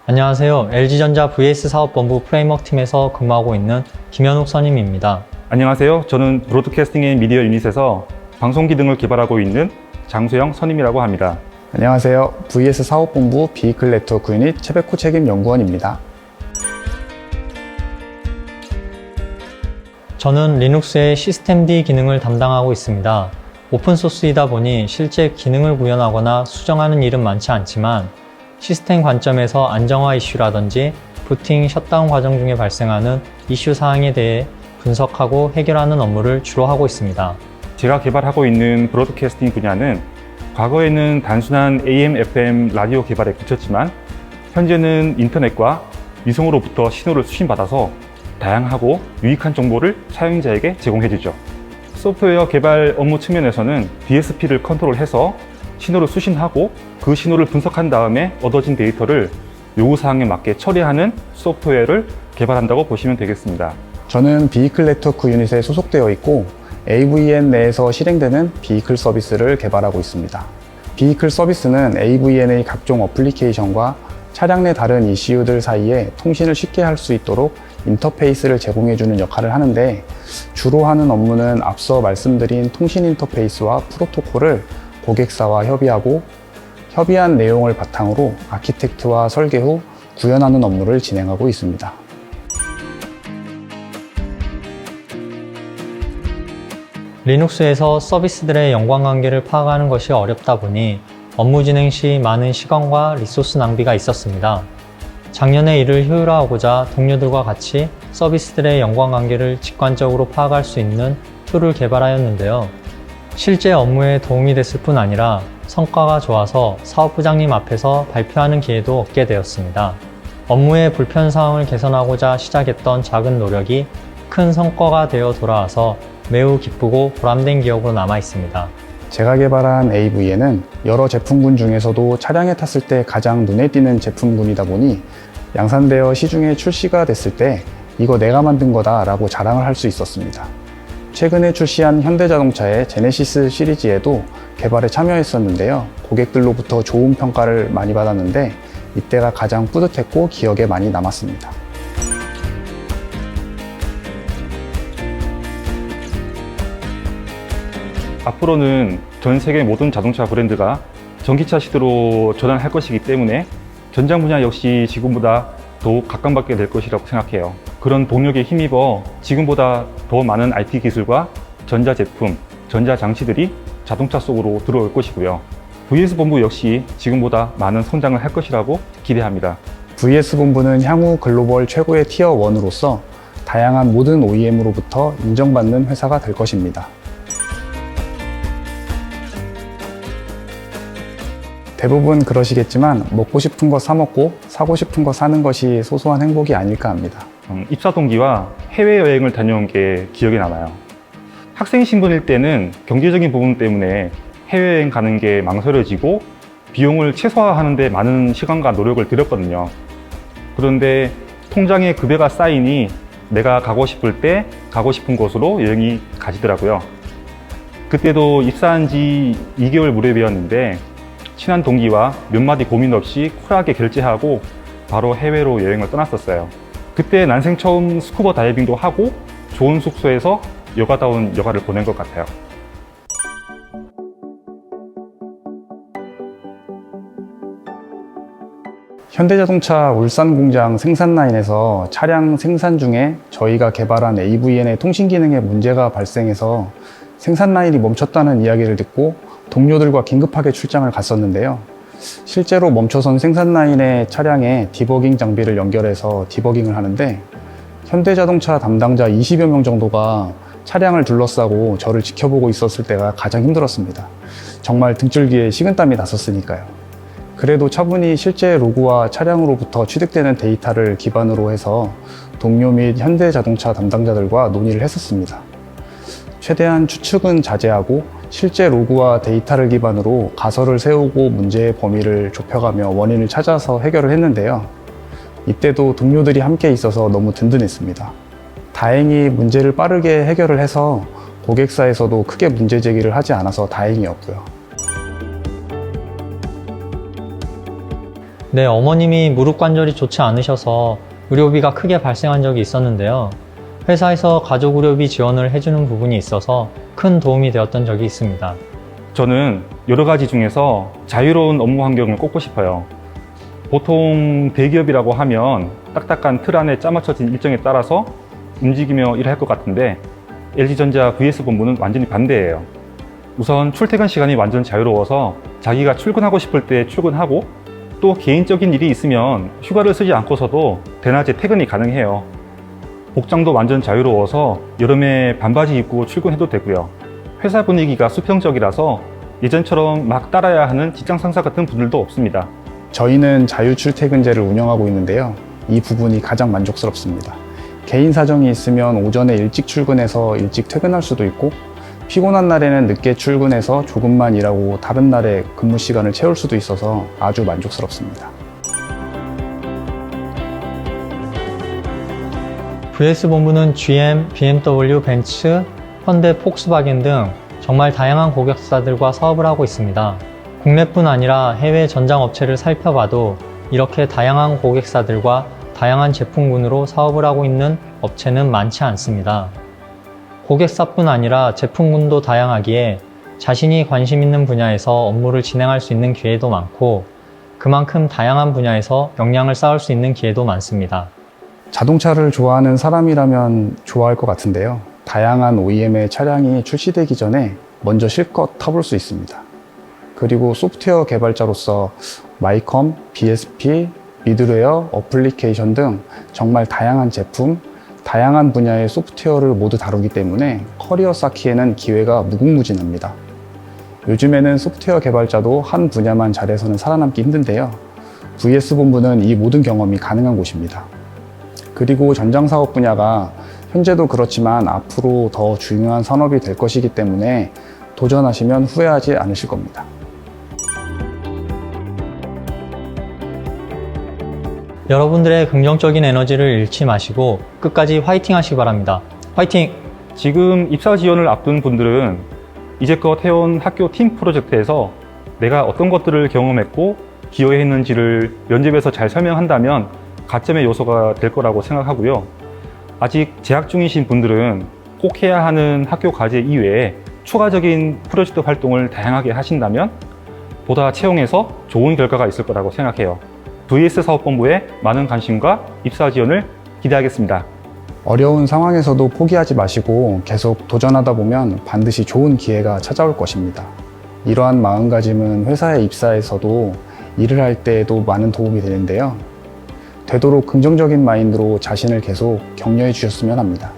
안녕하세요. LG전자 VS 사업본부 프레임워크 팀에서 근무하고 있는 김현욱 선임입니다. 안녕하세요. 저는 브로드캐스팅 앤 미디어 유닛에서 방송 기능을 개발하고 있는 장수영 선임이라고 합니다. 안녕하세요. VS 사업본부 비이클 네트워크 유닛 최백호 책임 연구원입니다. 저는 리눅스의 시스템D 기능을 담당하고 있습니다. 오픈소스이다 보니 실제 기능을 구현하거나 수정하는 일은 많지 않지만 시스템 관점에서 안정화 이슈라든지 부팅, 셧다운 과정 중에 발생하는 이슈 사항에 대해 분석하고 해결하는 업무를 주로 하고 있습니다. 제가 개발하고 있는 브로드캐스팅 분야는 과거에는 단순한 AM, FM 라디오 개발에 그쳤지만 현재는 인터넷과 위성으로부터 신호를 수신받아서 다양하고 유익한 정보를 사용자에게 제공해주죠. 소프트웨어 개발 업무 측면에서는 DSP를 컨트롤해서 신호를 수신하고 그 신호를 분석한 다음에 얻어진 데이터를 요구사항에 맞게 처리하는 소프트웨어를 개발한다고 보시면 되겠습니다. 저는 비이클 네트워크 유닛에 소속되어 있고 AVN 내에서 실행되는 비이클 서비스를 개발하고 있습니다. 비이클 서비스는 AVN의 각종 어플리케이션과 차량 내 다른 이슈들 사이에 통신을 쉽게 할 수 있도록 인터페이스를 제공해주는 역할을 하는데, 주로 하는 업무는 앞서 말씀드린 통신 인터페이스와 프로토콜을 고객사와 협의하고 협의한 내용을 바탕으로 아키텍트와 설계 후 구현하는 업무를 진행하고 있습니다. 리눅스에서 서비스들의 연관관계를 파악하는 것이 어렵다 보니 업무 진행 시 많은 시간과 리소스 낭비가 있었습니다. 작년에 이를 효율화하고자 동료들과 같이 서비스들의 연관관계를 직관적으로 파악할 수 있는 툴을 개발하였는데요. 실제 업무에 도움이 됐을 뿐 아니라 성과가 좋아서 사업부장님 앞에서 발표하는 기회도 얻게 되었습니다. 업무의 불편사항을 개선하고자 시작했던 작은 노력이 큰 성과가 되어 돌아와서 매우 기쁘고 보람된 기억으로 남아 있습니다. 제가 개발한 AVN은 여러 제품군 중에서도 차량에 탔을 때 가장 눈에 띄는 제품군이다 보니 양산되어 시중에 출시가 됐을 때 이거 내가 만든 거다 라고 자랑을 할 수 있었습니다. 최근에 출시한 현대자동차의 제네시스 시리즈에도 개발에 참여했었는데요. 고객들로부터 좋은 평가를 많이 받았는데 이때가 가장 뿌듯했고 기억에 많이 남았습니다. 앞으로는 전 세계 모든 자동차 브랜드가 전기차 시대로 전환할 것이기 때문에 전장 분야 역시 지금보다 더욱 각광받게 될 것이라고 생각해요. 그런 동력에 힘입어 지금보다 더 많은 IT 기술과 전자제품, 전자장치들이 자동차 속으로 들어올 것이고요. VS 본부 역시 지금보다 많은 성장을 할 것이라고 기대합니다. VS 본부는 향후 글로벌 최고의 티어 1으로서 다양한 모든 OEM으로부터 인정받는 회사가 될 것입니다. 대부분 그러시겠지만 먹고 싶은 거 사 먹고 사고 싶은 거 사는 것이 소소한 행복이 아닐까 합니다. 입사 동기와 해외여행을 다녀온 게 기억에 남아요. 학생 신분일 때는 경제적인 부분 때문에 해외여행 가는 게 망설여지고 비용을 최소화하는 데 많은 시간과 노력을 들였거든요. 그런데 통장에 급여가 쌓이니 내가 가고 싶을 때 가고 싶은 곳으로 여행이 가지더라고요. 그때도 입사한 지 2개월 무렵이었는데 친한 동기와 몇 마디 고민 없이 쿨하게 결제하고 바로 해외로 여행을 떠났었어요. 그때 난생 처음 스쿠버 다이빙도 하고 좋은 숙소에서 여가다운 여가를 보낸 것 같아요. 현대자동차 울산 공장 생산 라인에서 차량 생산 중에 저희가 개발한 AVN의 통신 기능에 문제가 발생해서 생산 라인이 멈췄다는 이야기를 듣고 동료들과 긴급하게 출장을 갔었는데요. 실제로 멈춰선 생산 라인의 차량에 디버깅 장비를 연결해서 디버깅을 하는데 현대자동차 담당자 20여 명 정도가 차량을 둘러싸고 저를 지켜보고 있었을 때가 가장 힘들었습니다. 정말 등줄기에 식은땀이 났었으니까요. 그래도 차분히 실제 로그와 차량으로부터 취득되는 데이터를 기반으로 해서 동료 및 현대자동차 담당자들과 논의를 했었습니다. 최대한 추측은 자제하고 실제 로그와 데이터를 기반으로 가설을 세우고 문제의 범위를 좁혀가며 원인을 찾아서 해결을 했는데요. 이때도 동료들이 함께 있어서 너무 든든했습니다. 다행히 문제를 빠르게 해결을 해서 고객사에서도 크게 문제 제기를 하지 않아서 다행이었고요. 네, 어머님이 무릎 관절이 좋지 않으셔서 의료비가 크게 발생한 적이 있었는데요. 회사에서 가족 의료비 지원을 해주는 부분이 있어서 큰 도움이 되었던 적이 있습니다. 저는 여러 가지 중에서 자유로운 업무 환경을 꼽고 싶어요. 보통 대기업이라고 하면 딱딱한 틀 안에 짜맞춰진 일정에 따라서 움직이며 일할 것 같은데 LG전자 VS본부는 완전히 반대예요. 우선 출퇴근 시간이 완전 자유로워서 자기가 출근하고 싶을 때 출근하고 또 개인적인 일이 있으면 휴가를 쓰지 않고서도 대낮에 퇴근이 가능해요. 복장도 완전 자유로워서 여름에 반바지 입고 출근해도 되고요. 회사 분위기가 수평적이라서 예전처럼 막 따라야 하는 직장 상사 같은 분들도 없습니다. 저희는 자유출퇴근제를 운영하고 있는데요. 이 부분이 가장 만족스럽습니다. 개인 사정이 있으면 오전에 일찍 출근해서 일찍 퇴근할 수도 있고 피곤한 날에는 늦게 출근해서 조금만 일하고 다른 날에 근무 시간을 채울 수도 있어서 아주 만족스럽습니다. VS본부는 GM, BMW, 벤츠, 현대, 폭스바겐 등 정말 다양한 고객사들과 사업을 하고 있습니다. 국내뿐 아니라 해외 전장 업체를 살펴봐도 이렇게 다양한 고객사들과 다양한 제품군으로 사업을 하고 있는 업체는 많지 않습니다. 고객사뿐 아니라 제품군도 다양하기에 자신이 관심 있는 분야에서 업무를 진행할 수 있는 기회도 많고 그만큼 다양한 분야에서 역량을 쌓을 수 있는 기회도 많습니다. 자동차를 좋아하는 사람이라면 좋아할 것 같은데요. 다양한 OEM의 차량이 출시되기 전에 먼저 실컷 타볼 수 있습니다. 그리고 소프트웨어 개발자로서 마이컴, BSP, 미들웨어, 어플리케이션 등 정말 다양한 제품, 다양한 분야의 소프트웨어를 모두 다루기 때문에 커리어 쌓기에는 기회가 무궁무진합니다. 요즘에는 소프트웨어 개발자도 한 분야만 잘해서는 살아남기 힘든데요. VS본부는 이 모든 경험이 가능한 곳입니다. 그리고 전장사업 분야가 현재도 그렇지만 앞으로 더 중요한 산업이 될 것이기 때문에 도전하시면 후회하지 않으실 겁니다. 여러분들의 긍정적인 에너지를 잃지 마시고 끝까지 화이팅 하시기 바랍니다. 화이팅! 지금 입사 지원을 앞둔 분들은 이제껏 해온 학교 팀 프로젝트에서 내가 어떤 것들을 경험했고 기여했는지를 면접에서 잘 설명한다면 가점의 요소가 될 거라고 생각하고요. 아직 재학 중이신 분들은 꼭 해야 하는 학교 과제 이외에 추가적인 프로젝트 활동을 다양하게 하신다면 보다 채용해서 좋은 결과가 있을 거라고 생각해요. VS 사업본부에 많은 관심과 입사 지원을 기대하겠습니다. 어려운 상황에서도 포기하지 마시고 계속 도전하다 보면 반드시 좋은 기회가 찾아올 것입니다. 이러한 마음가짐은 회사에 입사해서도 일을 할 때에도 많은 도움이 되는데요. 되도록 긍정적인 마인드로 자신을 계속 격려해 주셨으면 합니다.